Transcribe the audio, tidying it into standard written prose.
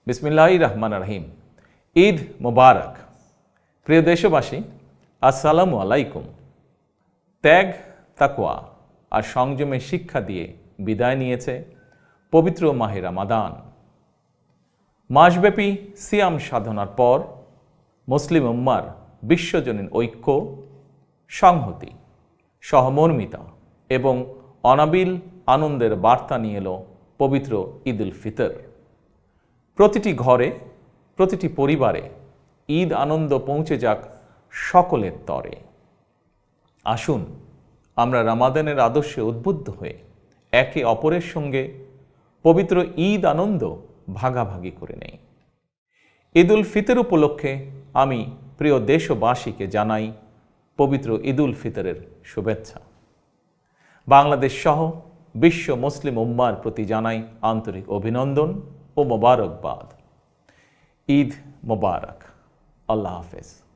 বিসমিল্লাহির রহমানির রহিম। ঈদ মোবারক। প্রিয় দেশবাসী, আসসালামু আলাইকুম। ত্যাগ, তাকওয়া আর সংযমের শিক্ষা দিয়ে বিদায় নিয়েছে পবিত্র মাহে রমাদান। মাসব্যাপী সিয়াম সাধনার পর মুসলিম উম্মার বিশ্বজনীন ঐক্য, সংহতি, সহমর্মিতা এবং অনাবিল আনন্দের বার্তা নিয়ে এলো পবিত্র ঈদ উল ফিতর। প্রতিটি ঘরে, প্রতিটি পরিবারে ঈদ আনন্দ পৌঁছে যাক সকলের তরে। আসুন আমরা রমাদানের আদর্শে উদ্বুদ্ধ হয়ে একে অপরের সঙ্গে পবিত্র ঈদ আনন্দ ভাগাভাগি করে নেই। ঈদ উল ফিতর উপলক্ষে আমি প্রিয় দেশবাসীকে জানাই পবিত্র ঈদ উল ফিতরের শুভেচ্ছা। বাংলাদেশ সহ বিশ্ব মুসলিম উম্মার প্রতি জানাই আন্তরিক অভিনন্দন ও মোবারকবাদ। ঈদ মোবারক। আল্লাহ হাফেজ।